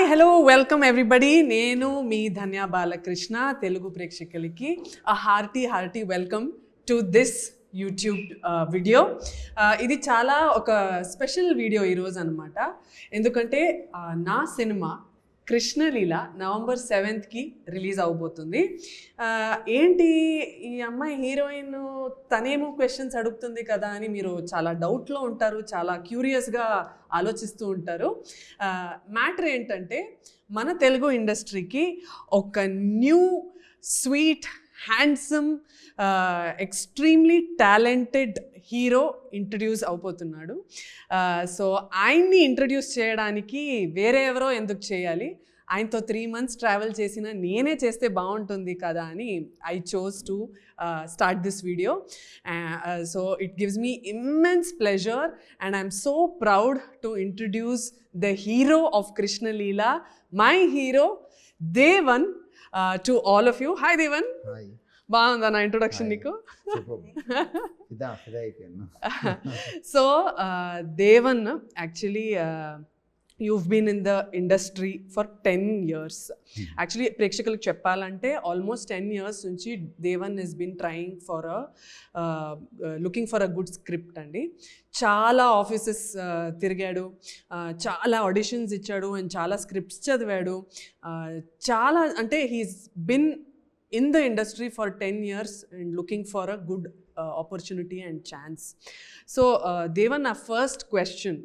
Hello welcome everybody. నేను మీ ధన్య బాలకృష్ణ. తెలుగు ప్రేక్షకులకి hearty welcome to this YouTube video. ఇది చాలా ఒక స్పెషల్ వీడియో ఈరోజు అనమాట. ఎందుకంటే నా cinema Krishna Leela November 7th release అవబోతుంది. ఏంటి ఈ అమ్మాయి హీరోయిన్ తనేమో క్వశ్చన్స్ అడుగుతుంది కదా అని మీరు చాలా డౌట్లో ఉంటారు, చాలా క్యూరియస్గా ఆలోచిస్తూ ఉంటారు. మ్యాటర్ ఏంటంటే మన తెలుగు ఇండస్ట్రీకి ఒక new sweet handsome extremely talented hero introduce అవబోతున్నాడు. సో ఆయన్ని ఇంట్రడ్యూస్ చేయడానికి వేరే ఎవరో ఎందుకు చేయాలి, ఆయనతో 3 months ట్రావెల్ చేసిన నేనే చేస్తే బాగుంటుంది కదా అని I chose to start this video. So it gives me immense pleasure and I'm so proud to introduce the hero of Krishna Leela, my hero Devan, to all of you. Hi Devan. బాగుందా నా ఇంట్రొడక్షన్ నీకు? So Devan, actually you've been in the industry for 10 years. Actually ప్రేక్షకులకు చెప్పాలంటే almost 10 years నుంచి Devan has been trying for a looking for a good script అండి. చాలా offices తిరిగాడు, చాలా ఆడిషన్స్ ఇచ్చాడు అండ్ చాలా స్క్రిప్ట్స్ చదివాడు. చాలా అంటే he's been in the industry for 10 years and looking for a good opportunity and chance. So Devan, నా ఫస్ట్ క్వశ్చన్,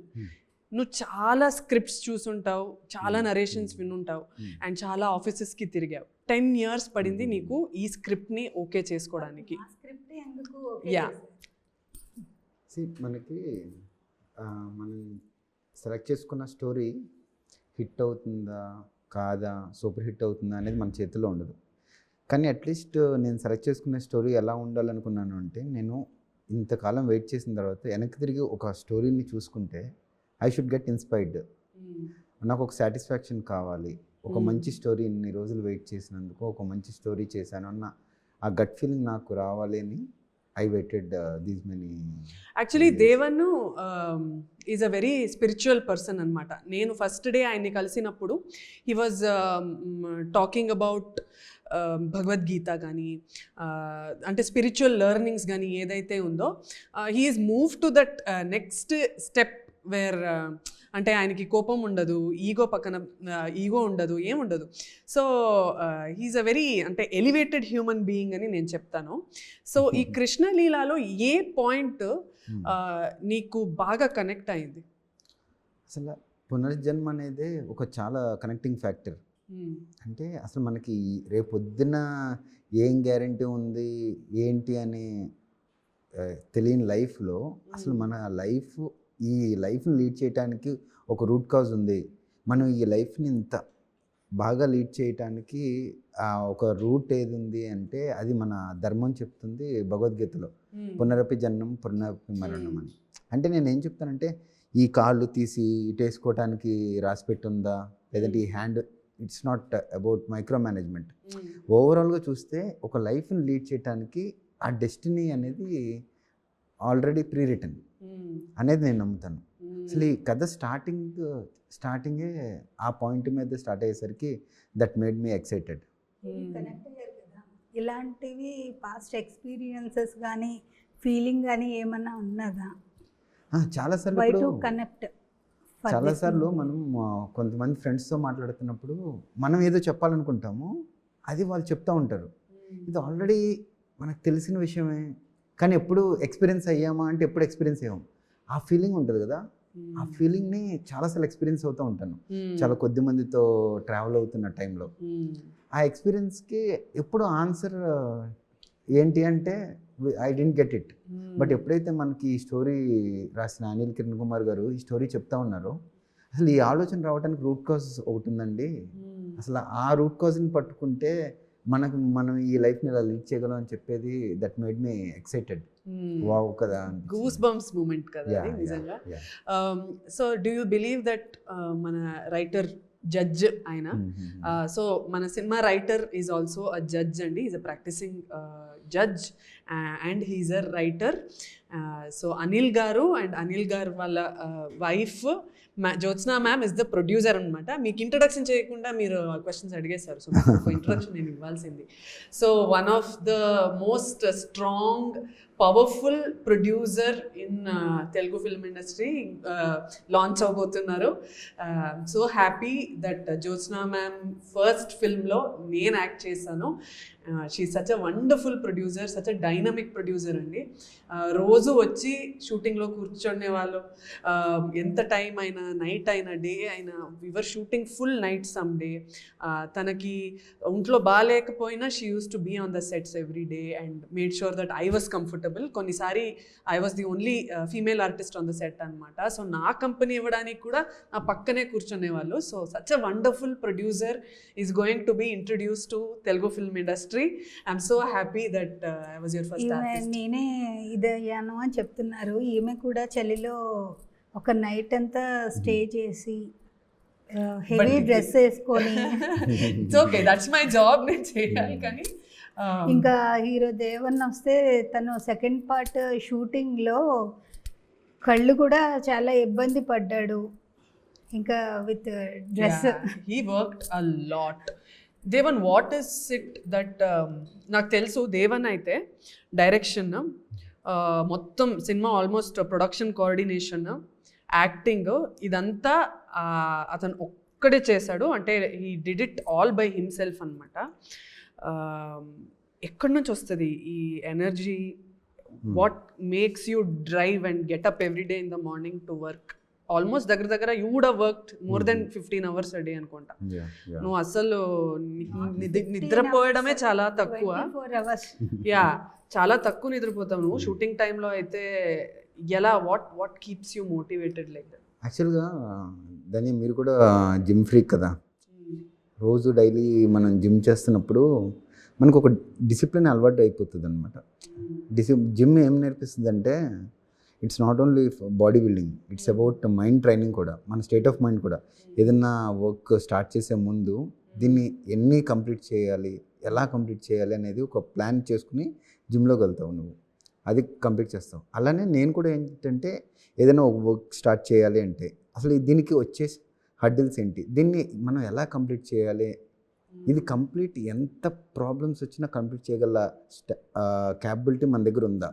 నువ్వు చాలా స్క్రిప్ట్స్ చూసుంటావు, చాలా నరేషన్స్ వినుంటావు అండ్ చాలా ఆఫీసెస్కి తిరిగావు. 10 years పడింది నీకు ఈ స్క్రిప్ట్ని ఓకే చేసుకోవడానికి. యా, మనకి మనం సెలెక్ట్ చేసుకున్న స్టోరీ హిట్ అవుతుందా కాదా, సూపర్ హిట్ అవుతుందా అనేది మన చేతిలో ఉండదు. కానీ అట్లీస్ట్ నేను సెలెక్ట్ చేసుకునే స్టోరీ ఎలా ఉండాలనుకున్నాను అంటే, నేను ఇంతకాలం వెయిట్ చేసిన తర్వాత వెనక్కి తిరిగి ఒక స్టోరీని చూసుకుంటే ఐ షుడ్ గెట్ ఇన్స్పైర్డ్. నాకు ఒక సాటిస్ఫాక్షన్ కావాలి, ఒక మంచి స్టోరీ, ఇన్ని రోజులు వెయిట్ చేసినందుకు ఒక మంచి స్టోరీ చేశాను అన్న ఆ గట్ ఫీలింగ్ నాకు రావాలి అని I waited these many. Actually Devan is a very spiritual person అనమాట. నేను ఫస్ట్ డే ఆయన్ని కలిసినప్పుడు he was talking about Bhagavad Gita కానీ అంటే స్పిరిచువల్ లెర్నింగ్స్ కానీ ఏదైతే ఉందో, he is move to that next step where అంటే ఆయనకి కోపం ఉండదు, ఈగో పక్కన ఈగో ఉండదు, ఏముండదు. సో హీఈస్ అ వెరీ అంటే ఎలివేటెడ్ హ్యూమన్ బీయింగ్ అని నేను చెప్తాను. సో ఈ కృష్ణలీలలో ఏ పాయింట్ నీకు బాగా కనెక్ట్ అయింది? అసలు పునర్జన్మ అనేది ఒక చాలా కనెక్టింగ్ ఫ్యాక్టర్. అంటే అసలు మనకి రేపొద్దున ఏం గ్యారంటీ ఉంది ఏంటి అని తెలియని లైఫ్లో అసలు మన లైఫ్, ఈ లైఫ్ని లీడ్ చేయడానికి ఒక రూట్ కాజ్ ఉంది. మనం ఈ లైఫ్ని ఇంత బాగా లీడ్ చేయటానికి ఒక రూట్ ఏది ఉంది అంటే అది మన ధర్మం చెప్తుంది భగవద్గీతలో, పునరపి జన్మం పునరపి మరణం అని. అంటే నేను ఏం చెప్తానంటే, ఈ కాళ్ళు తీసి ఇటేసుకోవటానికి రాసిపెట్టి ఉందా, లేదంటే ఈ hand, it's not about micro management. ఓవరాల్గా చూస్తే ఒక లైఫ్ని లీడ్ చేయడానికి ఆ డెస్టినీ అనేది ఆల్రెడీ ప్రీ రిటర్న్ అనేది నేను నమ్ముతాను. అసలు ఈ కథ స్టార్టింగే ఆ పాయింట్ మీద స్టార్ట్ అయ్యేసరికి దట్ మేడ్ మీ ఎక్సైటెడ్. ఇలాంటివి పాస్ట్ ఎక్స్పీరియన్సెస్ కానీ ఫీలింగ్ కానీ ఏమన్నా ఉన్నదా? చాలాసార్లు మనం కొంతమంది ఫ్రెండ్స్తో మాట్లాడుతున్నప్పుడు మనం ఏదో చెప్పాలనుకుంటాము, అది వాళ్ళు చెప్తూ ఉంటారు. ఇది ఆల్రెడీ మనకు తెలిసిన విషయమే, కానీ ఎప్పుడు ఎక్స్పీరియన్స్ అయ్యామా అంటే ఎప్పుడు ఎక్స్పీరియన్స్ అయ్యాము. ఆ ఫీలింగ్ ఉంటుంది కదా, ఆ ఫీలింగ్ని చాలాసార్లు ఎక్స్పీరియన్స్ అవుతూ ఉంటాను చాలా కొద్ది మందితో ట్రావెల్ అవుతున్న టైంలో. ఆ ఎక్స్పీరియన్స్కి ఎప్పుడు ఆన్సర్ ఏంటి అంటే I didn't get it. But ఎప్పుడైతే మనకి ఈ స్టోరీ రాసిన అనిల్ కిరణ్ కుమార్ గారు ఈ స్టోరీ చెప్తా ఉన్నారో, అసలు ఈ ఆలోచన రావడానికి రూట్ కాజ్ ఒకటి ఉందండి. అసలు ఆ రూట్ కాజ్ని పట్టుకుంటే మనం ఈ లైఫ్ని ఇలా లీడ్ చేయగలం అని చెప్పేది that made me excited. Wow కదా, గూస్ బంప్స్ మూమెంట్ కదా నిజంగా. So do you believe that మన రైటర్ జడ్జ్ ఆయన, సో మన cinema writer is also a judge అండి, is a practising judge and he's a writer. So Anil garu and Anil garu వాళ్ళ wife Jyotsna ma'am is the producer అనమాట. మీకు introduction చేయకుండా మీరు క్వశ్చన్స్ అడిగేశారు, సో ఇంట్రడక్షన్ నేను ఇవ్వాల్సింది. So one of the most strong powerful producer in Telugu film industry launch అవబోతున్నారు. So happy that Jyotsna ma'am first ఫిల్మ్లో నేను యాక్ట్ చేశాను. She such a wonderful producer, such a dynamic producer అండి. రోజు వచ్చి షూటింగ్లో కూర్చునే వాళ్ళు, ఎంత టైం అయినా, నైట్ అయినా, డే అయినా, whether shooting full night some day. తనకి ఒంట్లో బాగాలేకపోయినా she uses to be on the sets every day and made sure that I was comfortable. కొన్నిసారి I was the only female artist on the set అనమాట. So నా company ఇవ్వడానికి కూడా నా పక్కనే కూర్చునేవాళ్ళు. So such a wonderful producer is going to be introduce to Telugu film industry. I'm so happy that I was your first artist. నేనే ఇదయ్యాను అని చెప్తున్నారు. ఈమె కూడా చలిలో ఒక నైట్ అంతా స్టే చేసి హెవీ డ్రెస్ వేసుకొని it's okay, that's my job, నేను చేయాలి. కానీ ఇంకా హీరో దేవన్ వస్తే తను సెకండ్ పార్ట్ షూటింగ్లో కళ్ళు కూడా చాలా ఇబ్బంది పడ్డాడు, ఇంకా with dress. He worked a lot. Devan, what is it that, నాకు తెలుసు దేవన్ అయితే డైరెక్షన్, మొత్తం cinema almost production coordination, acting, ఇదంతా అతను ఒక్కడే చేశాడు. అంటే he did it all by himself అనమాట. ఎక్కడి నుంచి వస్తుంది ఈ energy? What makes you drive and get up every day in the morning to work? Almost దగ్గర you would have worked more than 15 hours a day అనుకుంటా. నువ్వు అసలు నిద్రపోయడమే చాలా తక్కువ. యా, చాలా తక్కువ నిద్రపోతావు నువ్వు షూటింగ్ టైంలో అయితే. ఎలా, what keeps you motivated like that? యాక్చువల్గా దాన్ని మీరు కూడా జిమ్ ఫ్రీక్ కదా, రోజు డైలీ మనం జిమ్ చేస్తున్నప్పుడు మనకు ఒక డిసిప్లిన్ అలవాటు అయిపోతుంది అనమాట. జిమ్ ఏం నేర్పిస్తుంది అంటే, it's not only body building, it's about mind training కూడా, మన స్టేట్ ఆఫ్ మైండ్ కూడా. ఏదన్నా వర్క్ స్టార్ట్ చేసే ముందు దీన్ని ఎన్ని కంప్లీట్ చేయాలి, ఎలా కంప్లీట్ చేయాలి అనేది ఒక ప్లాన్ చేసుకుని జిమ్లోకి వెళ్తావు నువ్వు, అది కంప్లీట్ చేస్తావు. అలానే నేను కూడా ఏంటంటే, ఏదైనా ఒక వర్క్ స్టార్ట్ చేయాలి అంటే అసలు దీనికి వచ్చే హర్డిల్స్ ఏంటి, దీన్ని మనం ఎలా కంప్లీట్ చేయాలి, ఇది కంప్లీట్ ఎంత ప్రాబ్లమ్స్ వచ్చినా కంప్లీట్ చేయగల క్యాపబిలిటీ మన దగ్గర ఉందా,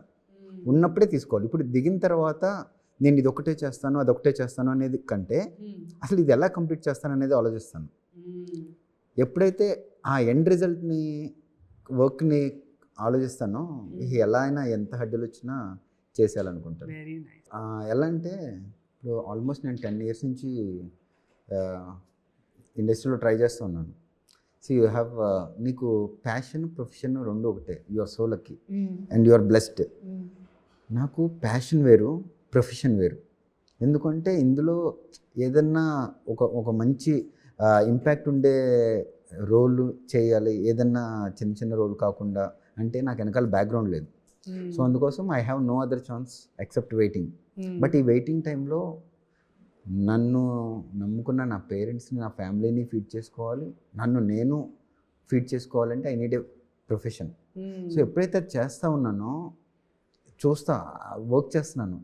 ఉన్నప్పుడే తీసుకోవాలి. ఇప్పుడు దిగిన తర్వాత నేను ఇది ఒకటే చేస్తాను, అదొకటే చేస్తాను అనేది కంటే అసలు ఇది ఎలా కంప్లీట్ చేస్తాను అనేది ఆలోచిస్తాను. ఎప్పుడైతే ఆ ఎండ్ రిజల్ట్ని, వర్క్ని ఆలోచిస్తానో, ఎలా అయినా ఎంత హడ్డలు వచ్చినా చేసేయాలనుకుంటాను. ఎలా అంటే, ఇప్పుడు ఆల్మోస్ట్ నేను 10 years నుంచి ఇండస్ట్రీలో ట్రై చేస్తూ ఉన్నాను. సో యూ హ్యావ్, నీకు ప్యాషన్, ప్రొఫెషన్ రెండు ఒకటే. You are so lucky and you are blessed. నాకు ప్యాషన్ వేరు, ప్రొఫెషన్ వేరు. ఎందుకంటే ఇందులో ఏదన్నా ఒక మంచి ఇంపాక్ట్ ఉండే రోల్ చేయాలి, ఏదన్నా చిన్న చిన్న రోల్ కాకుండా. అంటే నాకు వెనకాల బ్యాక్గ్రౌండ్ లేదు. సో అందుకోసం I have no other chance except waiting. But ఈ వెయిటింగ్ టైంలో నన్ను నమ్ముకున్న నా పేరెంట్స్ని, నా ఫ్యామిలీని ఫీడ్ చేసుకోవాలి, నన్ను నేను ఫీడ్ చేసుకోవాలంటే I need a profession. So ఎప్పుడైతే అది చేస్తూ ఉన్నానో, చూస్తా, వర్క్ చేస్తున్నాను,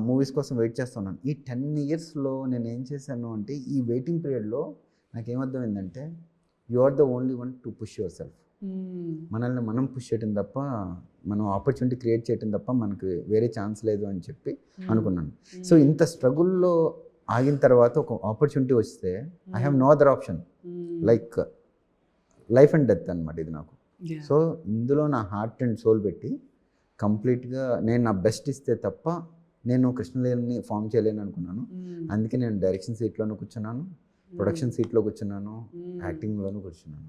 మూవీస్ కోసం వెయిట్ చేస్తున్నాను. ఈ 10 yearsలో నేను ఏం చేశాను అంటే, ఈ వెయిటింగ్ పీరియడ్లో నాకేమర్థమైందంటే, you are the only one to push yourself. మనల్ని మనం పుష్ చేయటం తప్ప, మనం ఆపర్చునిటీ క్రియేట్ చేయటం తప్ప మనకు వేరే ఛాన్స్ లేదు అని చెప్పి అనుకున్నాను. సో ఇంత స్ట్రగుల్లో ఆగిన తర్వాత ఒక ఆపర్చునిటీ వస్తే I have no other option, like life and death అనమాట ఇది నాకు. సో ఇందులో నా హార్ట్ అండ్ సోల్ పెట్టి కంప్లీట్గా నేను నా బెస్ట్ ఇస్తే తప్ప నేను కృష్ణలీలని ఫామ్ చేయలేను అనుకున్నాను. అందుకే నేను డైరెక్షన్ సీట్లోనూ కూర్చున్నాను, ప్రొడక్షన్ సీట్లో కూర్చున్నాను, యాక్టింగ్లోనూ కూర్చున్నాను.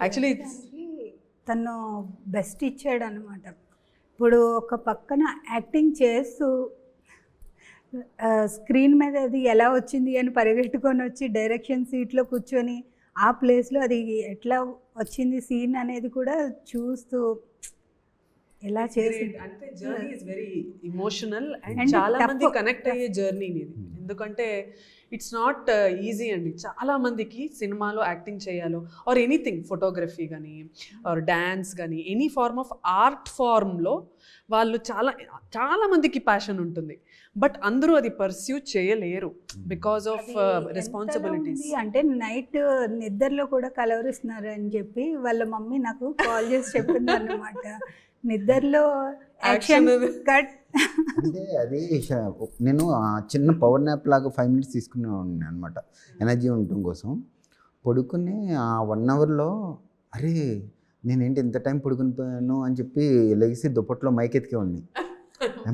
యాక్చువల్లీ తను బెస్ట్ ఇచ్చాడు అనమాట. ఇప్పుడు ఒక పక్కన యాక్టింగ్ చేస్తూ స్క్రీన్ మీద అది ఎలా వచ్చింది అని పరిగెట్టుకొని వచ్చి డైరెక్షన్ సీట్లో కూర్చొని ఆ ప్లేస్లో అది ఎట్లా వచ్చింది సీన్ అనేది కూడా చూస్తూ ఎలా చేసి, అంటే journey is very emotional and చాలా మంది కనెక్ట్ అయ్యే జర్నీ ఇది. ఎందుకంటే ఇట్స్ నాట్ ఈజీ అండి. చాలా మందికి సినిమాలో యాక్టింగ్ చేయాలో ఆర్ ఎనీథింగ్, ఫోటోగ్రఫీ కానీ ఆర్ డ్యాన్స్ కానీ ఎనీ ఫార్మ్ ఆఫ్ ఆర్ట్ ఫార్మ్లో వాళ్ళు చాలా మందికి ప్యాషన్ ఉంటుంది, బట్ అందరూ అది పర్స్యూ చేయలేరు బికాస్ ఆఫ్ రెస్పాన్సిబిలిటీస్. అంటే నైట్ నిద్రలో కూడా కలవరిస్తున్నారు అని చెప్పి వాళ్ళ మమ్మీ నాకు కాల్ చేసి చెప్పింది అన్నమాట. నిద్రలో యాక్షన్ కట్. అంటే అది నేను చిన్న పవర్ న్యాప్ లాగా 5 minutes తీసుకునేవాడిని అనమాట, ఎనర్జీ ఉండటం కోసం. పడుకుని ఆ 1 hourలో అరే నేనేంటి ఇంత టైం పడుకుని పోయాను అని చెప్పి లెగిసి దుప్పట్లో మైక్ ఎత్తికేవాడిని.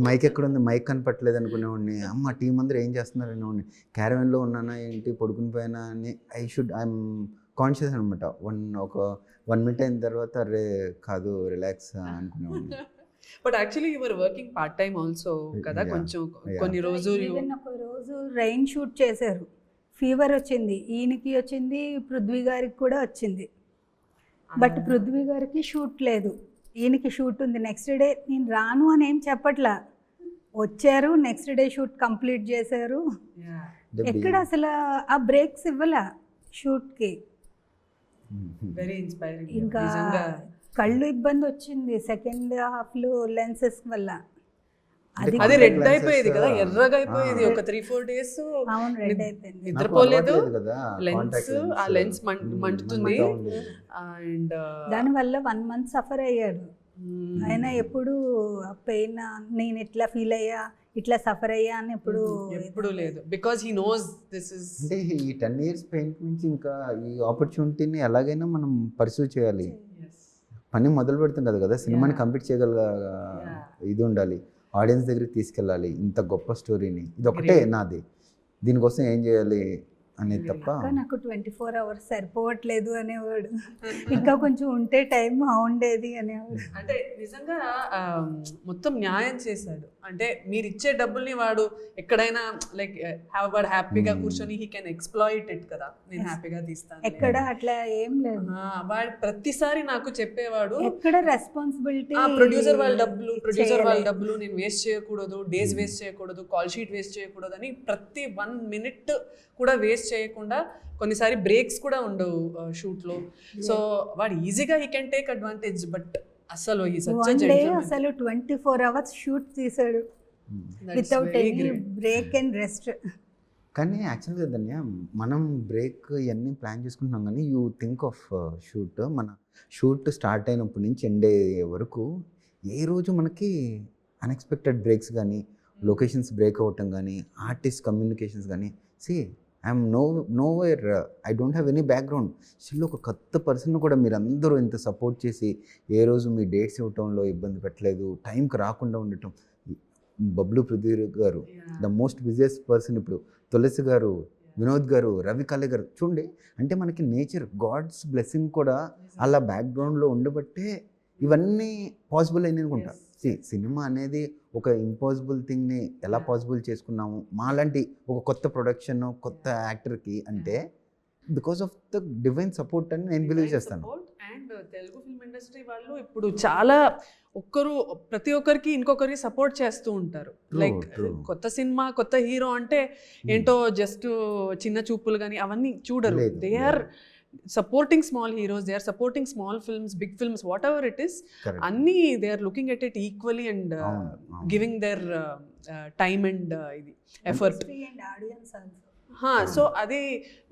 మైక్ ఎక్కడుంది, మైక్ కనపట్లేదు అనుకునేవాడిని. అమ్మ టీం అందరూ ఏం చేస్తున్నారు అనేవాడిని. క్యారవెన్లో ఉన్నానా ఏంటి, పడుకుని పోయానా అని ఐఎమ్ కాన్షియస్ అనమాట. ఒక 1 minute అయిన తర్వాత అరే కాదు రిలాక్స్ అనుకునేవాడిని. But actually you were working part time also కదా, కొంచెం కొన్ని రోజులు. ఒక రోజు రైన్ షూట్ చేశారు, ఫీవర్ వచ్చింది, ఈయనకి వచ్చింది, పృథ్వీ గారికి కూడా వచ్చింది. బట్ పృథ్వీ గారికి షూట్ లేదు, ఈయనకి షూట్ ఉంది. నెక్స్ట్ డే నేను రాను అని ఏం చెప్పట్లా, వచ్చారు, నెక్స్ట్ డే షూట్ కంప్లీట్ చేశారు. ఎక్కడ అసలు ఆ బ్రేక్స్ ఇవ్వలా షూట్కి. Very inspiring. ఇంకా కళ్ళు ఇబ్బంది వచ్చింది సెకండ్ హాఫ్లో లెన్సెస్ వల్ల. అది రెడ్ అయిపోయేది కదా, ఎర్రగా అయిపోయేది ఒక 3-4 days. అవును, రెడ్ అయిపోయింది, నిద్రపోలేదు, ఆ లెన్స్ మంటుతుంది. అండ్ దానివల్ల 1 month సఫర్ అయ్యాడు. ఆయన ఎప్పుడు పెయిన్ నేను ఎట్లా ఫీల్ అయ్యా, ఇట్లా సఫర్ అయ్యా అని ఎప్పుడు లేదు, because he knows this is. అంటే ఈ 10 years పెయింట్ నుంచి ఇంకా ఈ ఆపర్చునిటీని ఎలాగైనా మనం పర్సూ చేయాలి. పని మొదలు పెడుతుంది కదా, సినిమాని కంప్లీట్ చేయగల ఇది ఉండాలి, ఆడియన్స్ దగ్గరికి తీసుకెళ్ళాలి. ఇంత గొప్ప స్టోరీని, ఇది ఒకటే నాది, దీనికోసం ఏం చేయాలి అనేది తప్ప. నాకు 24 hours సరిపోవట్లేదు అనేవాడు, ఇంకా కొంచెం ఉంటే టైం బాగుండేది అనేవాడు. అంటే నిజంగా మొత్తం న్యాయం చేశాడు. అంటే మీరు ఇచ్చే డబ్బుల్ని వాడు ఎక్కడైనా లైక్ వాడు హ్యాపీగా కూర్చొని హీ కెన్ ఎక్స్ప్లాయిట్ ఇట్ కదా, నేను హ్యాపీగా తీస్తాను, ఎక్కడ అట్లా ఏం లేదు. వాడు ప్రతిసారి నాకు చెప్పేవాడు ఎక్కడ రెస్పాన్సిబిలిటీ, ప్రొడ్యూసర్ వాళ్ళ డబ్బులు నేను వేస్ట్ చేయకూడదు, డేస్ వేస్ట్ చేయకూడదు, కాల్ షీట్ వేస్ట్ చేయకూడదు అని ప్రతి 1 minute కూడా వేస్ట్ చేయకుండా. కొన్నిసారి బ్రేక్స్ కూడా ఉండవు షూట్లో. సో వాడు ఈజీగా he can take advantage. But అసలు అసలు 24 hours షూట్ తీసాడు without any break and rest. కానీ యాక్చువల్గా ధన్య మనం బ్రేక్ ఇవన్నీ ప్లాన్ చేసుకుంటున్నాం, కానీ యూ థింక్ ఆఫ్ షూట్. మన షూట్ స్టార్ట్ అయినప్పటి నుంచి ఎండ్ అయ్యే వరకు ఏ రోజు మనకి అన్ఎక్స్పెక్టెడ్ బ్రేక్స్ కానీ, లొకేషన్స్ బ్రేక్ అవ్వటం కానీ, ఆర్టిస్ట్ కమ్యూనికేషన్స్ కానీ. See I'm nowhere, I don't have any background. Still ఒక కొత్త పర్సన్ కూడా మీరు అందరూ ఇంత సపోర్ట్ చేసి ఏ రోజు మీ డేట్స్ ఇవ్వటంలో ఇబ్బంది పెట్టలేదు, టైంకి రాకుండా ఉండటం. బబ్లు పృథ్వీ గారు ద మోస్ట్ బిజియెస్ట్ పర్సన్ ఇప్పుడు, తులసి గారు, వినోద్ గారు, రవి కాళే గారు, చూడండి. అంటే మనకి నేచర్, గాడ్స్ బ్లెస్సింగ్ కూడా అలా బ్యాక్గ్రౌండ్లో ఉండబట్టే ఇవన్నీ పాసిబుల్ అయింది అనుకుంటా. సినిమా అనేది ఒక ఇంపాసిబుల్ థింగ్ని ఎలా పాసిబుల్ చేసుకున్నాము మాలాంటి ఒక కొత్త ప్రొడక్షన్, కొత్త యాక్టర్కి, అంటే because of the divine support అని నేను బిలీవ్ చేస్తాను. అండ్ తెలుగు ఫిల్మ్ ఇండస్ట్రీ వాళ్ళు ఇప్పుడు చాలా ప్రతి ఒక్కరికి ఇంకొకరికి సపోర్ట్ చేస్తూ ఉంటారు. లైక్ కొత్త సినిమా, కొత్త హీరో అంటే ఏంటో జస్ట్ చిన్న చూపులు కానీ అవన్నీ చూడరు. They are supporting small heroes, they are supporting small films, big films, whatever it is. Anni they are looking at it equally and giving their time and effort and audience also. So అది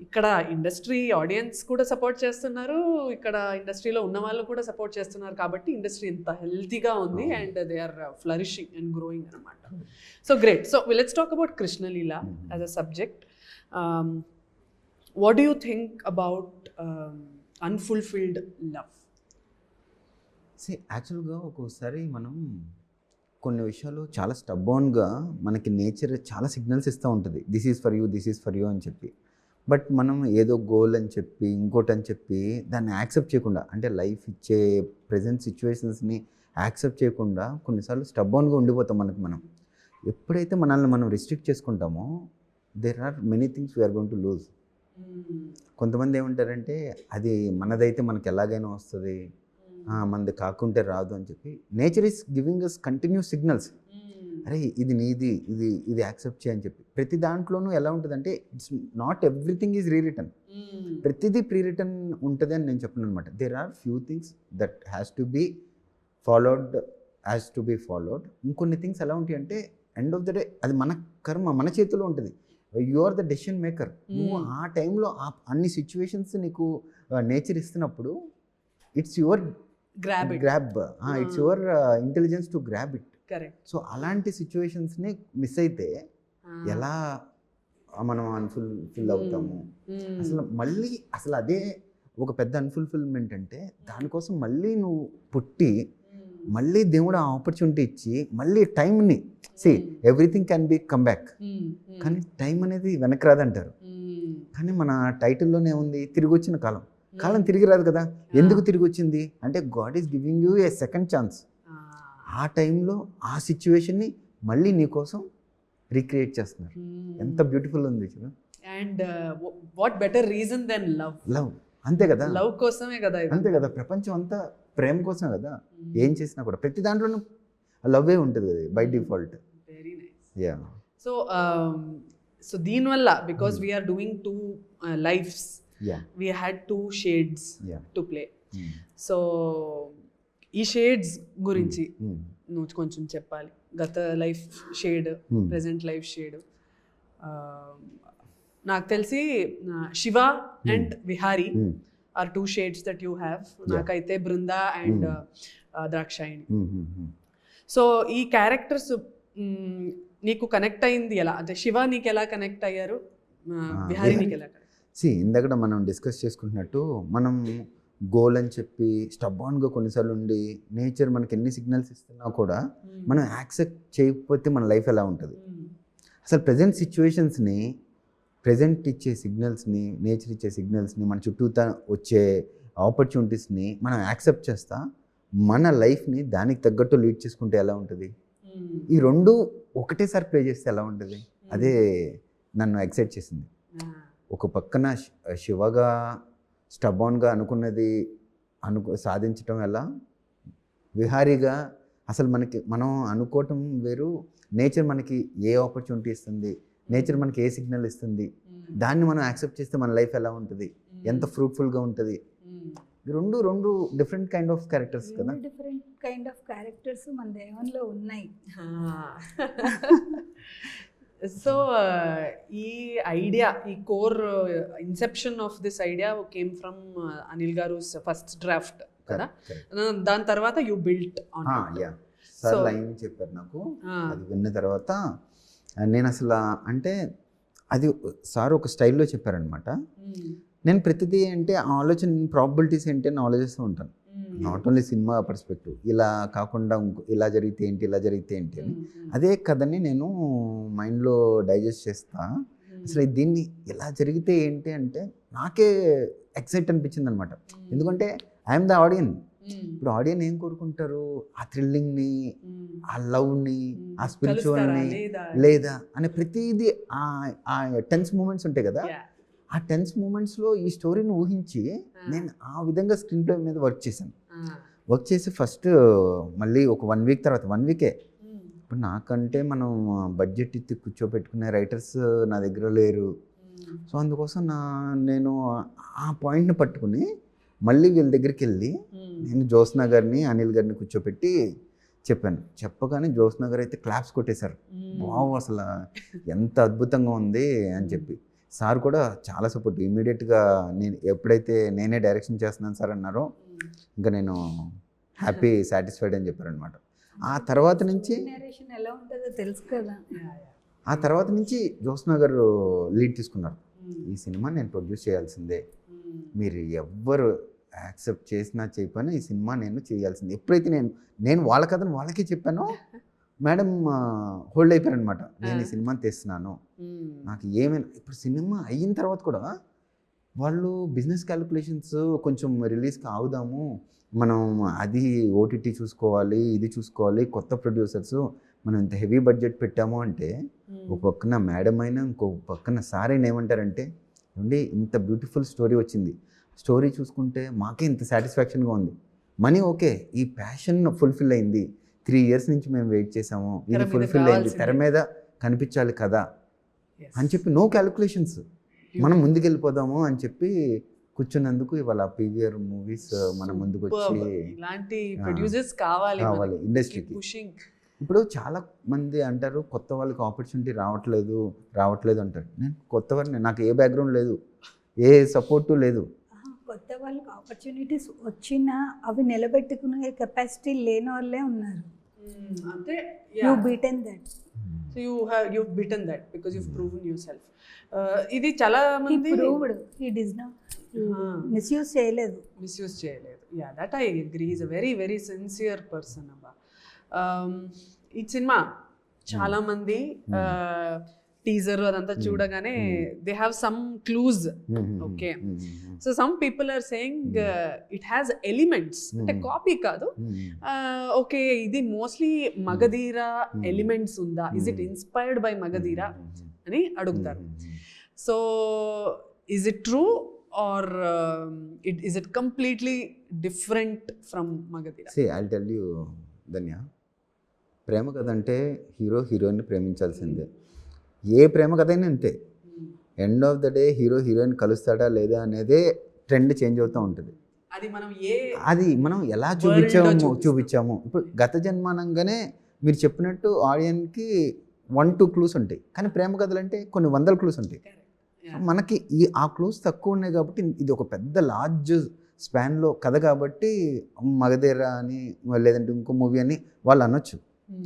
ఇక్కడ industry audience కూడా support చేస్తున్నారు, ఇక్కడ ఇండస్ట్రీలో ఉన్న వాళ్ళు కూడా support చేస్తున్నారు. కాబట్టి ఇండస్ట్రీ ఎంత హెల్తీగా ఉంది and they are flourishing and growing అనమాట. So great. So let's talk about Krishnaleela as a subject. What do you think about unfulfilled love? యాక్చువల్గా ఒక్కోసారి మనం కొన్ని విషయాలు చాలా స్టబ్బోన్గా మనకి నేచర్ చాలా సిగ్నల్స్ ఇస్తూ ఉంటుంది, this is for you, this is for you అని చెప్పి. బట్ మనం ఏదో గోల్ అని చెప్పి ఇంకోటి అని చెప్పి దాన్ని యాక్సెప్ట్ చేయకుండా, అంటే లైఫ్ ఇచ్చే ప్రజెంట్ సిచ్యువేషన్స్ని యాక్సెప్ట్ చేయకుండా కొన్నిసార్లు స్టబ్బోన్గా ఉండిపోతాం. మనం ఎప్పుడైతే మనల్ని మనం రిస్ట్రిక్ట్ చేసుకుంటామో there are many things we are going to lose. కొంతమంది ఏమంటారంటే అది మనదైతే మనకి ఎలాగైనా వస్తుంది, మనది కాకుంటే రాదు అని చెప్పి. Nature is giving us continuous signals, అరే ఇది నీది, ఇది యాక్సెప్ట్ చేయని చెప్పి. ప్రతి దాంట్లోనూ ఎలా ఉంటుందంటే it's not everything is rereturn. ప్రతిదీ ప్రీ రిటర్న్ ఉంటుంది అని నేను చెప్పను అనమాట. There are few things that has to be followed ఇంకొన్ని థింగ్స్ ఎలా ఉంటాయి అంటే ఎండ్ ఆఫ్ ద డే అది మన కర్మ, మన చేతిలో ఉంటుంది. You are the decision maker. నువ్వు ఆ టైంలో అన్ని సిచ్యువేషన్స్ నీకు నేచర్ ఇస్తున్నప్పుడు it's your grab, it's your intelligence to grab it. So అలాంటి సిచ్యువేషన్స్ని మిస్ అయితే ఎలా మనం అన్ఫుల్ఫిల్ అవుతాము. అసలు అదే ఒక పెద్ద అన్ఫుల్ఫిల్మెంట్ అంటే దానికోసం మళ్ళీ నువ్వు పుట్టి మళ్ళీ దేవుడు ఆ ఆపర్చునిటీ ఇచ్చి మళ్ళీ టైంని everything can be come back, కానీ టైం అనేది వెనక్కి రాదంటారు. కానీ మన టైటిల్లోనే ఉంది తిరిగి వచ్చిన కాలం తిరిగి రాదు కదా. ఎందుకు తిరిగి వచ్చింది అంటే God is giving you A second chance. ఆ టైంలో ఆ సిచ్యువేషన్ని మళ్ళీ నీకోసం రీక్రియేట్ చేస్తున్నారు. ఎంత బ్యూటిఫుల్ ఉంది చూడు. And what better reason than love. అంతే కదా, లవ్ కోసమే కదా, అంతే కదా. ప్రపంచం అంతా ప్రేమ కోసమే కదా. ఏం చేసినా కూడా ప్రతి దాంట్లోనూ లవ్వే ఉంటుంది కదా by default. Very nice. Ya. So దీనివల్ల because we're doing 2 lifes, we had 2 shades to play. So ఈ షేడ్స్ గురించి నువ్వు కొంచెం చెప్పాలి. గత life shade, present life shade. నాకు తెలిసి Shiva and Vihari are 2 shades that you have. నాకైతే బృంద అండ్ ద్రాక్షాయిణి. సో ఈ క్యారెక్టర్స్ నీకు కనెక్ట్ అయింది ఎలా? అంటే శివ నీకు ఎలా కనెక్ట్ అయ్యారు, విహారీ నీకు ఎలా? ఇందాక మనం డిస్కస్ చేసుకుంటున్నట్టు మనం గోల్ అని చెప్పి స్టబ్బాన్గా కొన్నిసార్లు ఉండి నేచర్ మనకి ఎన్ని సిగ్నల్స్ ఇస్తున్నా కూడా మనం యాక్సెప్ట్ చేయకపోతే మన లైఫ్ ఎలా ఉంటుంది. అసలు ప్రజెంట్ సిచ్యువేషన్స్ని, ప్రజెంట్ ఇచ్చే సిగ్నల్స్ని, నేచర్ ఇచ్చే సిగ్నల్స్ని, మన చుట్టూ వచ్చే ఆపర్చునిటీస్ని మనం యాక్సెప్ట్ చేస్తా మన లైఫ్ని దానికి తగ్గట్టు లీడ్ చేసుకుంటే ఎలా ఉంటుంది. ఈ రెండు ఒకటేసారి ప్లే చేస్తే ఎలా ఉంటుంది. అదే నన్ను ఎక్సైట్ చేసింది. ఒక పక్కన శివగా స్టబాన్గా అనుకున్నది సాధించటం ఎలా, విహారీగా అసలు మనం అనుకోవటం వేరు, నేచర్ మనకి ఏ ఆపర్చునిటీ ఇస్తుంది, నేచర్ మనకి ఏ సిగ్నల్ ఇస్తుంది, దాన్ని మనం యాక్సెప్ట్ చేస్తే మన లైఫ్ ఎలా ఉంటుంది, ఎంత ఫ్రూట్ఫుల్గా ఉంటుంది. రెండు డిఫరెంట్ కైండ్ ఆఫ్ క్యారెక్టర్స్ కదా. డిఫరెంట్ కైండ్ ఆఫ్ క్యారెక్టర్స్ మన దేవంలో ఉన్నాయి. సో ఈ ఐడియా, ఈ core Inception of this idea came from Anil గారు ఫస్ట్ డ్రాఫ్ట్ కదా. దాని తర్వాత you built on. Sir line చెప్పారు నాకు, అది విన్న తర్వాత నేను అసలు అంటే అది సార్ ఒక స్టైల్లో చెప్పారనమాట. నేను ప్రతిదీ అంటే ఆలోచన ప్రాబిలిటీస్ ఏంటి అని ఆలోచిస్తూ ఉంటాను. నాట్ ఓన్లీ సినిమా పర్స్పెక్టివ్, ఇలా కాకుండా ఇలా జరిగితే ఏంటి, ఇలా జరిగితే ఏంటి అని. అదే కథని నేను మైండ్లో డైజెస్ట్ చేస్తా. అసలు దీన్ని ఇలా జరిగితే ఏంటి అంటే నాకే ఎక్సైట్ అనిపించింది అనమాట. ఎందుకంటే ఐఎమ్ ద ఆడియన్. ఇప్పుడు ఆడియన్ ఏం కోరుకుంటారు, ఆ థ్రిల్లింగ్ని, ఆ లవ్ని, ఆ స్పిరిచువల్ని, లేదా అనే ప్రతిదీ ఆ టెన్స్ మూమెంట్స్ ఉంటాయి కదా. ఆ టెన్స్ మూమెంట్స్లో ఈ స్టోరీని ఊహించి నేను ఆ విధంగా స్క్రీన్ ప్లే మీద వర్క్ చేసి ఫస్ట్ మళ్ళీ ఒక 1 వీక్ తర్వాత 1 వీకే ఇప్పుడు నాకంటే మనం బడ్జెట్ ఇచ్చి కూర్చోబెట్టుకునే రైటర్స్ నా దగ్గర లేరు. సో అందుకోసం నేను ఆ పాయింట్ని పట్టుకుని మళ్ళీ వీళ్ళ దగ్గరికి వెళ్ళి నేను జ్యోత్స్న గారిని, అనిల్ గారిని కూర్చోపెట్టి చెప్పగానే జ్యోత్స్న గారు అయితే క్లాప్స్ కొట్టేశారు. వావ్, అసలు ఎంత అద్భుతంగా ఉంది అని చెప్పి. సార్ కూడా చాలా సపోర్ట్. ఇమీడియట్గా నేను ఎప్పుడైతే నేనే డైరెక్షన్ చేస్తున్నాను సార్ అన్నారో ఇంకా నేను హ్యాపీ, సాటిస్ఫైడ్ అని చెప్పారనమాట. ఆ తర్వాత నుంచి ఎలా ఉంటుందో తెలుసు కదా. ఆ తర్వాత నుంచి జ్యోత్స్న గారు లీడ్ తీసుకున్నారు. ఈ సినిమా నేను ప్రొడ్యూస్ చేయాల్సిందే, మీరు ఎవ్వరు యాక్సెప్ట్ చేసినా చేయకపోయినా ఈ సినిమా నేను చేయాల్సిందే. ఎప్పుడైతే నేను వాళ్ళ కథను వాళ్ళకే చెప్పానో మేడం హోల్డ్ అయిపోయారనమాట. నేను ఈ సినిమాని తెస్తున్నాను, నాకు ఏమైనా. ఇప్పుడు సినిమా అయిన తర్వాత కూడా వాళ్ళు బిజినెస్ క్యాలిక్యులేషన్స్ కొంచెం రిలీజ్కి ఆగుదాము, మనం అది ఓటీటీ చూసుకోవాలి, ఇది చూసుకోవాలి, కొత్త ప్రొడ్యూసర్స్, మనం ఇంత హెవీ బడ్జెట్ పెట్టాము అంటే ఒక పక్కన మేడం అయినా ఇంకో పక్కన సార్ అయినా ఏమంటారంటే, ఏమండి ఇంత బ్యూటిఫుల్ స్టోరీ వచ్చింది, స్టోరీ చూసుకుంటే మాకే ఇంత సాటిస్ఫాక్షన్గా ఉంది, మనీ ఓకే, ఈ ప్యాషన్ ఫుల్ఫిల్ అయింది, 3 years నుంచి మేము వెయిట్ చేసాము, ఇది ఫుల్ఫిల్ అయింది, తెర మీద కనిపించాలి కదా Yes. అని చెప్పి నో క్యాలిక్యులేషన్స్, మనం ముందుకెళ్ళిపోదాము అని చెప్పి కూర్చున్నందుకు ఇవాళ పీవీఆర్ మూవీస్ మన ముందుకు వచ్చి ఇలాంటి ప్రొడ్యూసర్స్ కావాలి ఇండస్ట్రీకి. పుషింగ్. ఇప్పుడు చాలా మంది అంటారు కొత్త వాళ్ళకి ఆపర్చునిటీ రావట్లేదు అంటారు. నేను కొత్త వారిని, నాకు ఏ బ్యాక్గ్రౌండ్ లేదు, ఏ సపోర్టు లేదు. కొత్త వాళ్ళకి ఆపర్చునిటీస్ వచ్చినా అవి నిలబెట్టుకునే కెపాసిటీ లేని వాళ్ళే ఉన్నారు. అంటే you beaten that. So you've beaten that because you've proven yourself. ఇది చాలా మంది he does not మిస్యూజ్ చేయలేదు. Yeah that I agree. Is a very very sincere person అబ్బా. ఈ సినిమా చాలా మంది టీజర్ అదంతా చూడగానే they have some clues. Okay, so some people are saying it has elements, అంటే కాపీ కాదు. ఓకే, ఇది మోస్ట్లీ మగధీర ఎలిమెంట్స్ ఉందా, is it inspired by Magadheera అని అడుగుతారు. So is it true or is it completely different from Magadhira? See, I'll tell you, Dhanya, ప్రేమ కథ అంటే హీరోయిన్ని ప్రేమించాల్సిందే. ఏ ప్రేమ కథ అయినా అంతే. End of the day heroine కలుస్తాడా లేదా అనేదే ట్రెండ్ చేంజ్ అవుతూ ఉంటుంది. అది మనం ఎలా చూపించాము. ఇప్పుడు గత జన్మానంగానే మీరు చెప్పినట్టు ఆడియన్స్కి 1-2 క్లూస్ ఉంటాయి, కానీ ప్రేమ కథలు అంటే కొన్ని వందల క్లూస్ ఉంటాయి. మనకి ఆ క్లూస్ తక్కువ ఉన్నాయి కాబట్టి ఇది ఒక పెద్ద లార్జ్ స్పాన్లో కథ కాబట్టి మగధీర అని లేదంటే ఇంకో మూవీ అని వాళ్ళు అనొచ్చు.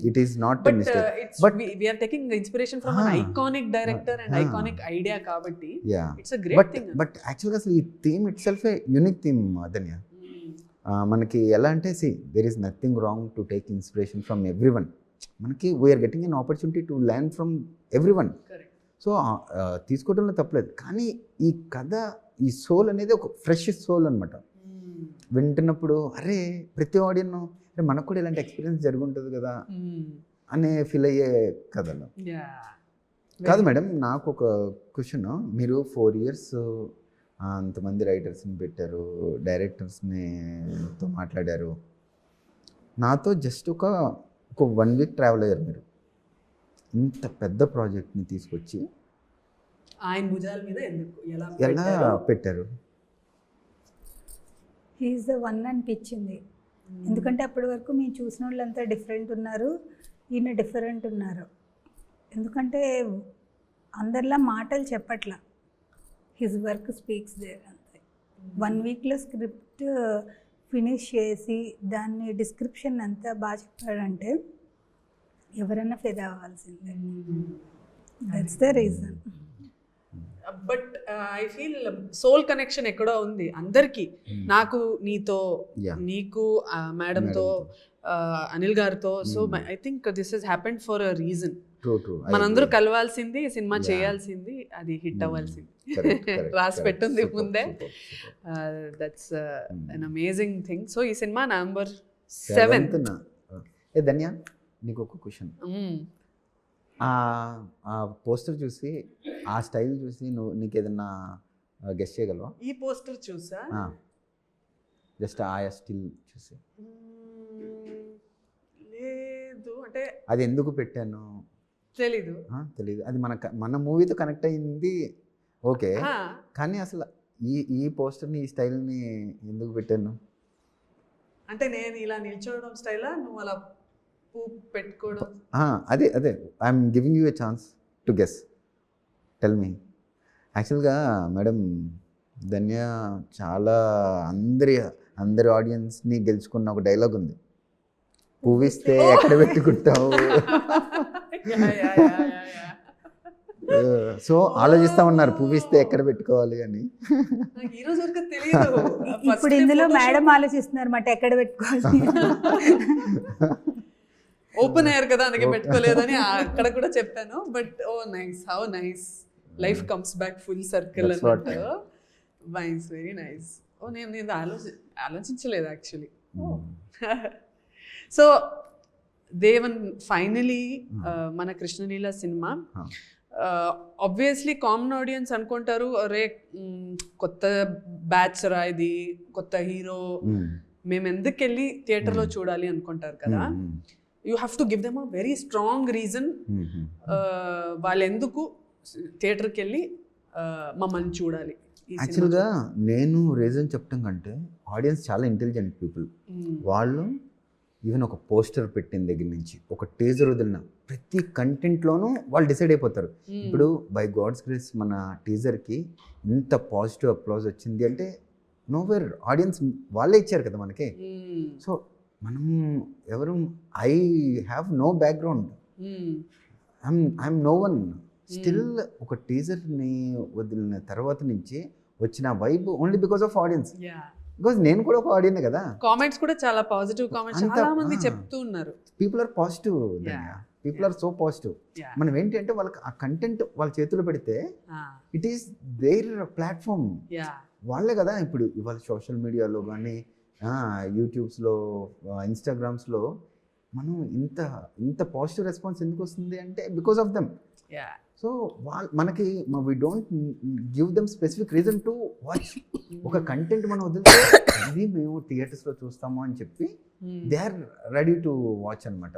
It is not a mistake, but we are taking inspiration from an iconic director and iconic idea కాబట్టి it's a great thing. But యాక్చువల్గా అసలు ఈ theme itself a unique theme Dhanya. మనకి ఎలా అంటే there is nothing wrong to take inspiration from everyone. మనకి we're getting an opportunity to learn from everyone. So తీసుకోవడంలో తప్పలేదు, కానీ ఈ కథ, ఈ సోల్ అనేది ఒక ఫ్రెష్ సోల్ అనమాట. వింటున్నప్పుడు అరే ప్రతి ఆడియన్ అంటే మనకు కూడా ఇలాంటి ఎక్స్పీరియన్స్ జరుగుంటుంది కదా అనే ఫీల్ అయ్యే కథలు కాదు. మేడం, నాకు ఒక క్వశ్చన్. మీరు 4 years అంతమంది రైటర్స్ని పెట్టారు, డైరెక్టర్స్ని తో మాట్లాడారు, నాతో జస్ట్ ఒక 1 week ట్రావెల్ అయ్యారు. మీరు ఇంత పెద్ద ప్రాజెక్ట్ని తీసుకొచ్చి ఆయన భుజాల మీద ఎలా పెట్టారు? హీఈస్ ద వన్ అనిపించింది. ఎందుకంటే అప్పటి వరకు మేము చూసిన వాళ్ళంతా డిఫరెంట్ ఉన్నారు, ఈయన డిఫరెంట్ ఉన్నారు. ఎందుకంటే అందరిలా మాటలు చెప్పట్లా, హిజ్ వర్క్ స్పీక్స్ దేర్ అంతే. 1 weekలో స్క్రిప్ట్ ఫినిష్ చేసి దాన్ని డిస్క్రిప్షన్ అంతా బాగా చెప్పాడంటే ఎవరైనా ఫెదా అవ్వాల్సిందే. That's the reason. But I feel soul connection ఎక్కడో ఉంది అందరికీ. నాకు నీతో, నీకు మేడంతో, అనిల్ గారితో. So I think this has happened for a reason. మనందరూ కలవాల్సింది, సినిమా చేయాల్సింది, అది హిట్ అవ్వాల్సింది. రాసి పెట్టింది ముందే. That's an amazing thing. So ఈ సినిమా November 7th. ధన్య, నీకు ఒక క్వశ్చన్. ఆ పోస్టర్ చూసి, ఆ స్టైల్ చూసి నీకు ఏదన్నా గెస్ట్ చేయగలవా? ఈ పోస్టర్ చూసా, జస్ట్ ఆ స్టిల్ చూసి? లేదు, అంటే అది ఎందుకు పెట్టాను తెలీదు. అది మన మూవీతో కనెక్ట్ అయింది, ఓకే, కానీ అసలు ఈ పోస్టర్ని, ఈ స్టైల్ని ఎందుకు పెట్టాను అంటే నేను ఇలా నిల్చోవడం స్టైలా, నువ్వు అలా పెట్టుకోవడం? అదే I'm giving you a chance to guess. Tell me. యాక్చువల్గా మేడం, ధన్య చాలా అందరి ఆడియన్స్ని గెలుచుకున్న ఒక డైలాగ్ ఉంది, పువ్విస్తే ఎక్కడ పెట్టుకుంటావు. సో ఆలోచిస్తా ఉన్నారు పువ్విస్తే ఎక్కడ పెట్టుకోవాలి అని. ఇప్పుడు ఇందులో మేడం ఆలోచిస్తున్నారు మాట ఎక్కడ పెట్టుకోవాలి. ఓపెన్ ఎయిర్ కదా, అందుకే పెట్టుకోలేదని అక్కడ కూడా చెప్పాను. But oh nice, how nice, life comes back full circle అన్నట్టు. Nice, very nice. ఓ నేను ఆలోచించలేదు యాక్చువల్లీ. సో దేవన్, ఫైనలీ మన Krishnaleela cinema obviously common audience అనుకుంటారు, అరే కొత్త బ్యాచ్ రా ఇది, కొత్త హీరో, మేము ఎందుకు వెళ్ళి థియేటర్లో చూడాలి అనుకుంటారు కదా. You have to give them a very strong reason వాళ్ళు ఎందుకు థియేటర్కి వెళ్ళి మమ్మల్ని చూడాలి. యాక్చువల్గా నేను రీజన్ చెప్పడం కంటే ఆడియన్స్ చాలా ఇంటెలిజెంట్ పీపుల్. వాళ్ళు ఈవెన్ ఒక పోస్టర్ పెట్టిన దగ్గర నుంచి ఒక టీజర్ వదిలిన ప్రతి కంటెంట్లోనూ వాళ్ళు డిసైడ్ అయిపోతారు. ఇప్పుడు బై గాడ్స్ గ్రేస్ మన టీజర్కి ఇంత పాజిటివ్ అప్లాజ్ వచ్చింది అంటే నోవేర్ ఆడియన్స్ వాళ్ళే ఇచ్చారు కదా మనకి. సో మనం ఎవరు I have no background, I'm no one. Still ఒక టీజర్ని వదిలిన తర్వాత నుంచి వచ్చిన vibe only because of audience. Because నేను కూడా ఒక ఆడియన్ కదా. కామెంట్స్ కూడా చాలా పాజిటివ్ కామెంట్స్ చాలా మంది చెప్తూ ఉన్నారు. People are positive, people are so positive. మనం ఏంటి అంటే వాళ్ళకి ఆ కంటెంట్ వాళ్ళ చేతిలో పెడితే ఇట్ ఈస్ దేర్ ప్లాట్ఫామ్. వాళ్ళే కదా ఇప్పుడు ఇవాళ సోషల్ మీడియాలో కానీ యూట్యూబ్స్లో ఇన్స్టాగ్రామ్స్లో మనం ఇంత పాజిటివ్ రెస్పాన్స్ ఎందుకు వస్తుంది అంటే బికాస్ ఆఫ్ దెమ్. సో మనకి we don't give them specific reason to watch. ఒక కంటెంట్ మనం వదిలితే ఇది మేము థియేటర్స్లో చూస్తాము అని చెప్పి they are ready to watch అనమాట.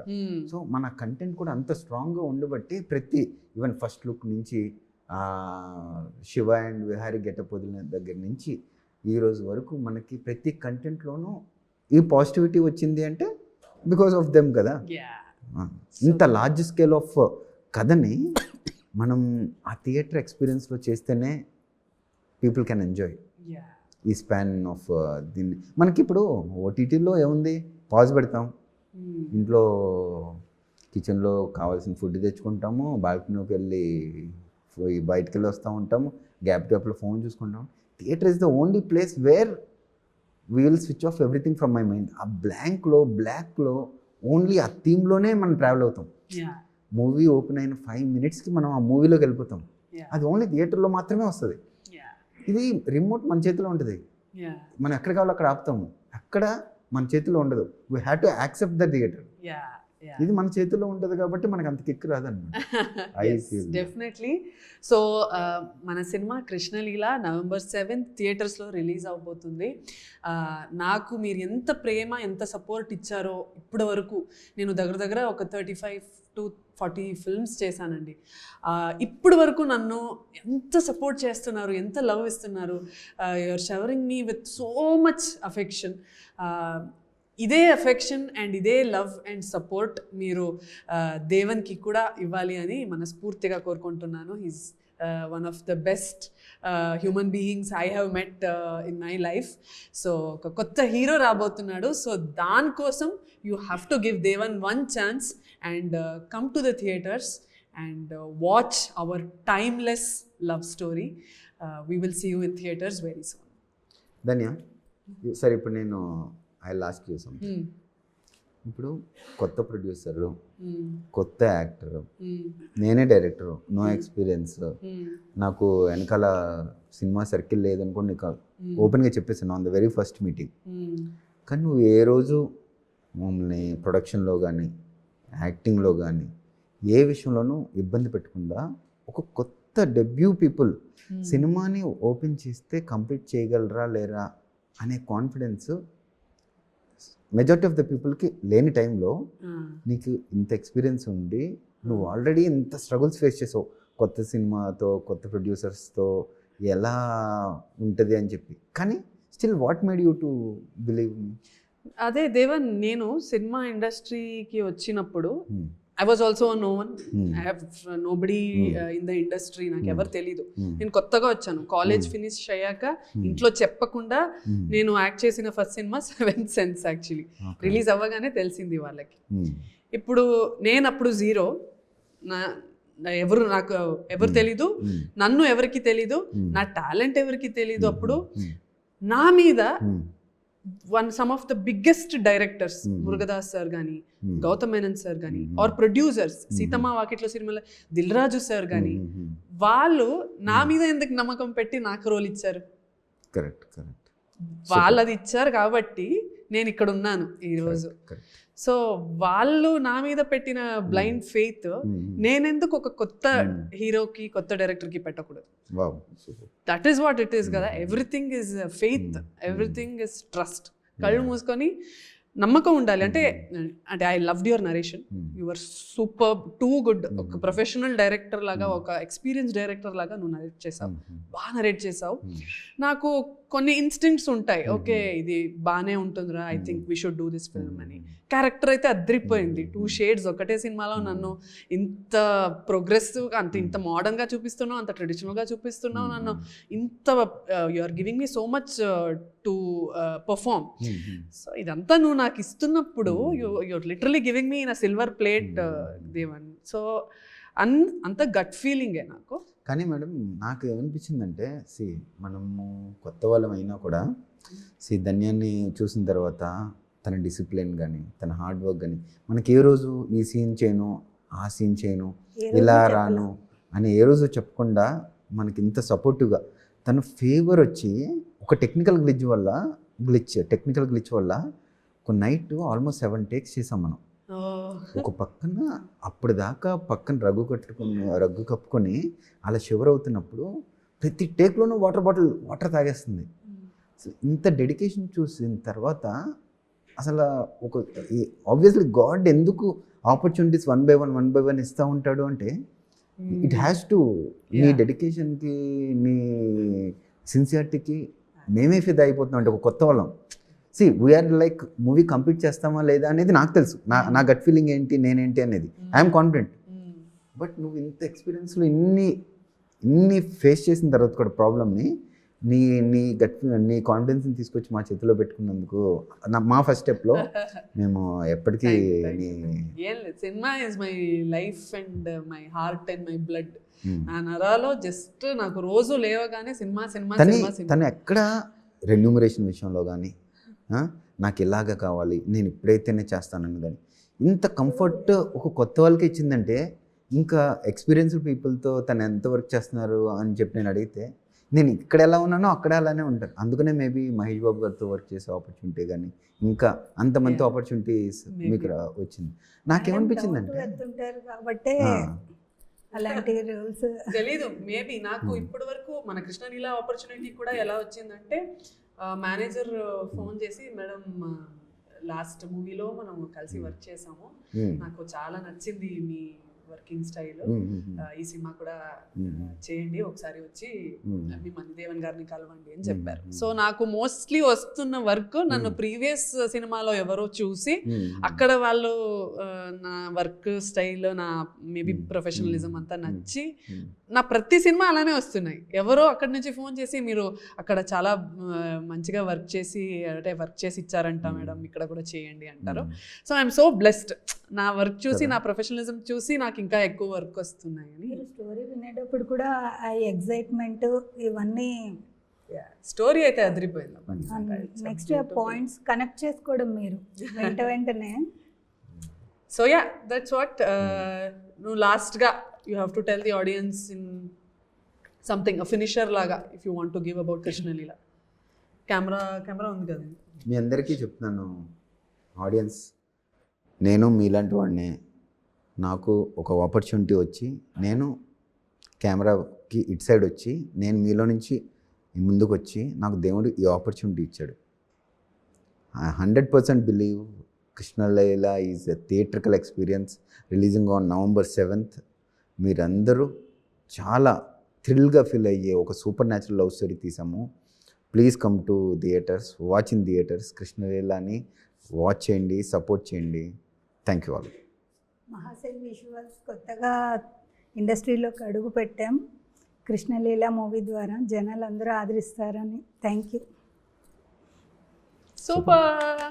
సో మన కంటెంట్ కూడా అంత స్ట్రాంగ్గా ఉండబట్టి ప్రతి ఈవెన్ ఫస్ట్ లుక్ నుంచి శివ అండ్ విహారీ గెటప్ వదిలిన దగ్గర నుంచి ఈ రోజు వరకు మనకి ప్రతి కంటెంట్లోనూ ఈ పాజిటివిటీ వచ్చింది అంటే బికాస్ ఆఫ్ దెమ్ కదా. ఇంత లార్జ్ స్కేల్ ఆఫ్ కథని మనం ఆ థియేటర్ ఎక్స్పీరియన్స్లో చేస్తేనే పీపుల్ కెన్ ఎంజాయ్ ఈ స్పాన్ ఆఫ్ దీన్ని. మనకి ఇప్పుడు ఓటీటీలో ఏముంది, పాజ్ పెడతాం, ఇంట్లో కిచెన్లో కావాల్సిన ఫుడ్ తెచ్చుకుంటాము, బాల్కనీకి వెళ్ళి బయటకు వెళ్ళి వస్తూ ఉంటాము, గ్యాప్లో ఫోన్ చూసుకుంటాం. Theatre is the only place where we will switch off everything from my mind. ఆ బ్లాక్లో ఓన్లీ ఆ థీమ్లోనే మనం ట్రావెల్ అవుతాం. మూవీ ఓపెన్ అయిన 5 minutesకి మనం ఆ మూవీలోకి వెళ్ళిపోతాం. అది ఓన్లీ థియేటర్లో మాత్రమే వస్తుంది. ఇది రిమోట్ మన చేతిలో ఉంటుంది, మనం ఎక్కడ కావాలో అక్కడ ఆపుతాము. అక్కడ మన చేతిలో ఉండదు. We have to accept the theatre. ఇది మన చేతిలో ఉంటుంది కాబట్టి మనకు అంత కిక్ రాదన్నమాట. డెఫినెట్లీ. సో మన సినిమా కృష్ణలీల November 7th థియేటర్స్లో రిలీజ్ అవబోతుంది. నాకు మీరు ఎంత ప్రేమ ఎంత సపోర్ట్ ఇచ్చారో ఇప్పటి వరకు, నేను దగ్గర ఒక 35 to 40 ఫిల్మ్స్ చేశానండి. ఇప్పటి వరకు నన్ను ఎంత సపోర్ట్ చేస్తున్నారు, ఎంత లవ్ ఇస్తున్నారు. You're showering me with so much affection. ఇదే అఫెక్షన్ అండ్ ఇదే లవ్ అండ్ సపోర్ట్ మీరు దేవన్కి కూడా ఇవ్వాలి అని మనస్ఫూర్తిగా కోరుకుంటున్నాను. He's one of the best human beings I have met in my life. So ఒక కొత్త హీరో రాబోతున్నాడు. సో దానికోసం you have to give Devan one chance and come to the theatres and watch our timeless love story. We will see you in theatres very soon. ధన్య, సరే ఇప్పుడు నేను I last you something. ఇప్పుడు కొత్త producer, కొత్త actor, నేనే director, no experience, నాకు వెనకాల cinema circle లేదనుకోండి, నీకు ఓపెన్గా చెప్పేసాను on the very first meeting. కానీ నువ్వు ఏ రోజు మమ్మల్ని ప్రొడక్షన్లో కానీ యాక్టింగ్లో కానీ ఏ విషయంలోనూ ఇబ్బంది పెట్టకుండా ఒక కొత్త డెబ్యూ పీపుల్ సినిమాని ఓపెన్ చేస్తే కంప్లీట్ చేయగలరా లేరా అనే కాన్ఫిడెన్స్ మెజారిటీ ఆఫ్ ద పీపుల్కి లేని టైంలో నీకు ఇంత ఎక్స్పీరియన్స్ ఉండి నువ్వు ఆల్రెడీ ఇంత స్ట్రగుల్స్ ఫేస్ చేసావు కొత్త సినిమాతో, కొత్త ప్రొడ్యూసర్స్తో ఎలా ఉంటుంది అని చెప్పి. కానీ still what made you to believe me? అదే దేవన్, నేను సినిమా ఇండస్ట్రీకి వచ్చినప్పుడు I was also no one. I have nobody in the industry. నాకు ఎవరు తెలీదు. నేను కొత్తగా వచ్చాను. కాలేజ్ ఫినిష్ అయ్యాక ఇంట్లో చెప్పకుండా నేను యాక్ట్ చేసిన first cinema 7th Sense. Actually release అవ్వగానే తెలిసింది వాళ్ళకి. ఇప్పుడు నేను అప్పుడు జీరో, నాకు ఎవరు తెలీదు, నన్ను ఎవరికి తెలీదు, నా టాలెంట్ ఎవరికి తెలీదు. అప్పుడు నా మీద some of the biggest directors, Murugadoss sir కానీ, గౌతమ్ మేనన్ సార్ కానీ, ఆర్ ప్రొడ్యూసర్స్ సీతమ్మ వాకిట్లో సినిమాలో దిల్ రాజు సార్ కానీ, వాళ్ళు నా మీద ఎందుకు నమ్మకం పెట్టి నాకు రోల్ ఇచ్చారు? కరెక్ట్. వాళ్ళు అది ఇచ్చారు కాబట్టి నేను ఇక్కడ ఉన్నాను ఈరోజు. సో వాళ్ళు నా మీద పెట్టిన బ్లైండ్ ఫెయిత్ నేనెందుకు ఒక కొత్త హీరోకి, కొత్త డైరెక్టర్కి పెట్టకూడదు? That is what it is కదా. Everything is faith, everything is trust. కళ్ళు మూసుకొని నమ్మకం ఉండాలి. అంటే I loved your narration, your super, too good. ఒక ప్రొఫెషనల్ డైరెక్టర్ లాగా, ఒక ఎక్స్పీరియన్స్ డైరెక్టర్ లాగా నువ్వు నరేట్ చేసావు, బాగా నరేట్ చేసావు. నాకు కొన్ని ఇన్స్టింక్ట్స్ ఉంటాయి, ఓకే ఇది బాగానే ఉంటుందిరా, I think we should do this film అని. క్యారెక్టర్ అయితే అద్రిపోయింది. 2 shades ఒకటే సినిమాలో నన్ను ఇంత ప్రోగ్రెసివ్గా, ఇంత మోడర్న్గా చూపిస్తున్నావు, అంత ట్రెడిషనల్గా చూపిస్తున్నావు నన్ను, ఇంత you are giving me so much to perform. So ఇదంతా నువ్వు నాకు ఇస్తున్నప్పుడు you're literally giving me in a silver plate దేవన్. సో అంత గట్ ఫీలింగే నాకు. కానీ మేడం నాకు ఏమనిపించిందంటే, మనము కొత్త వాళ్ళం అయినా కూడా ధన్యాన్ని చూసిన తర్వాత తన డిసిప్లిన్ కానీ, తన హార్డ్ వర్క్ కానీ, మనకి ఏ రోజు ఈ సీన్ చేయను, ఆ సీన్ చేయను, ఇలా రాను అని ఏ రోజు చెప్పకుండా మనకి ఇంత సపోర్టివ్గా, తన ఫేవర్ వచ్చి ఒక టెక్నికల్ గ్లిచ్ వల్ల ఒక నైట్ ఆల్మోస్ట్ 7 takes చేసాం మనం. ఒక పక్కన అప్పటిదాకా పక్కన రగ్గు కప్పుకొని అలా షివర్ అవుతున్నప్పుడు ప్రతి టేక్లోనూ వాటర్ తాగేస్తుంది. ఇంత డెడికేషన్ చూసిన తర్వాత అసలు ఆబ్వియస్లీ గాడ్ ఎందుకు ఆపర్చునిటీస్ 1 by 1 ఇస్తూ ఉంటాడు అంటే, ఇట్ హ్యాస్ టు, నీ డెడికేషన్కి, నీ సిన్సియారిటీకి మేమే ఫిదా అయిపోతున్నాం. అంటే ఒక కొత్త వాళ్ళం వీఆర్ లైక్ మూవీ కంప్లీట్ చేస్తామా లేదా అనేది నాకు తెలుసు, నా గట్ ఫీలింగ్ ఏంటి, నేనేంటి అనేది ఐఎమ్ కాన్ఫిడెంట్. బట్ నువ్వు ఇంత ఎక్స్పీరియన్స్లో ఇన్ని ఫేస్ చేసిన తర్వాత కూడా ప్రాబ్లమ్ని నీ కాన్ఫిడెన్స్ని తీసుకొచ్చి మా చేతిలో పెట్టుకున్నందుకు మా ఫస్ట్ స్టెప్లో మేము ఎప్పటికీ cinema is my life and my heart and my blood. నా నరాలో జస్ట్ నాకు రోజు లేవగానే సినిమా. తను ఎక్కడ రెన్యూమరేషన్ విషయంలో కానీ, నాకు ఇలాగ కావాలి, నేను ఇప్పుడైతేనే చేస్తానని కానీ, ఇంత కంఫర్ట్ ఒక కొత్త వాళ్ళకి ఇచ్చిందంటే, ఇంకా ఎక్స్పీరియన్స్డ్ పీపుల్తో తను ఎంత వర్క్ చేస్తున్నారు అని చెప్పి నేను అడిగితే, నేను ఇక్కడ ఎలా ఉన్నానో అక్కడ అలానే ఉంటాను. అందుకనే మేబీ మహేష్ బాబు గారితో వర్క్ చేసే ఆపర్చునిటీ కానీ, ఇంకా అంతమంది ఆపర్చునిటీస్ మీకు వచ్చింది. నాకేమనిపించింది అంటే, కాబట్టి అలాంటి రూల్స్ తెలీదు. మేబీ నాకు ఇప్పటి వరకు మన కృష్ణలీల ఆపర్చునిటీ కూడా ఎలా వచ్చిందంటే, మేనేజర్ ఫోన్ చేసి, మేడం లాస్ట్ మూవీలో మనం కలిసి వర్క్ చేసాము, నాకు చాలా నచ్చింది మీ వర్కింగ్ స్టైల్, ఈ సినిమా కూడా చేయండి, ఒకసారి వచ్చి మీ మణిదేవన్ గారిని కలవండి అని చెప్పారు. సో నాకు మోస్ట్లీ వస్తున్న వర్క్ నన్ను ప్రీవియస్ సినిమాలో ఎవరో చూసి అక్కడ వాళ్ళు నా వర్క్ స్టైల్, నా మేబీ ప్రొఫెషనలిజం అంతా నచ్చి నా ప్రతి సినిమా అలానే వస్తున్నాయి. ఎవరో అక్కడి నుంచి ఫోన్ చేసి, మీరు అక్కడ చాలా మంచిగా వర్క్ చేసి ఇచ్చారంట మేడం, ఇక్కడ కూడా చేయండి అంటారు. సో ఐఎమ్ సో బ్లెస్డ్, నా వర్క్ చూసి, నా ప్రొఫెషనలిజం చూసి నాకు ఇంకా ఎక్కువ వర్క్ వస్తున్నాయి అని. స్టోరీ వినేటప్పుడు కూడా ఆ ఎగ్జైట్మెంట్ ఇవన్నీ, స్టోరీ అయితే అదిరిపోయింది. నెక్స్ట్ పాయింట్స్ కనెక్ట్ చేసుకోవడం మీరు వెంటనే. So ya, that's what. నువ్వు లాస్ట్గా you have to tell the audience in something, finisher లాగా, if you want to give about Krishnaleela. Camera ఉంది కదా. మీ అందరికీ చెప్తున్నాను ఆడియన్స్, నేను మీలాంటి వాడిని. నాకు ఒక ఆపర్చునిటీ వచ్చి, నేను కెమెరాకి ఇటు సైడ్ వచ్చి, నేను మీలో నుంచి ముందుకు వచ్చి, నాకు దేవుడు ఈ ఆపర్చునిటీ ఇచ్చాడు. I 100% believe Krishnaleela is a theatrical experience, releasing on November 7th. మీరందరూ చాలా థ్రిల్గా ఫీల్ అయ్యే ఒక సూపర్ న్యాచురల్ లవ్ స్టోరీ తీసాము. Please come to theatres, watch in theatres. కృష్ణలీలని వాచ్ చేయండి, సపోర్ట్ చేయండి. Thank you all. Mahasen visuals కొత్తగా ఇండస్ట్రీలోకి అడుగు పెట్టాం. కృష్ణలీల మూవీ ద్వారా జనాలు అందరూ ఆదరిస్తారని. Thank you. సూపర్.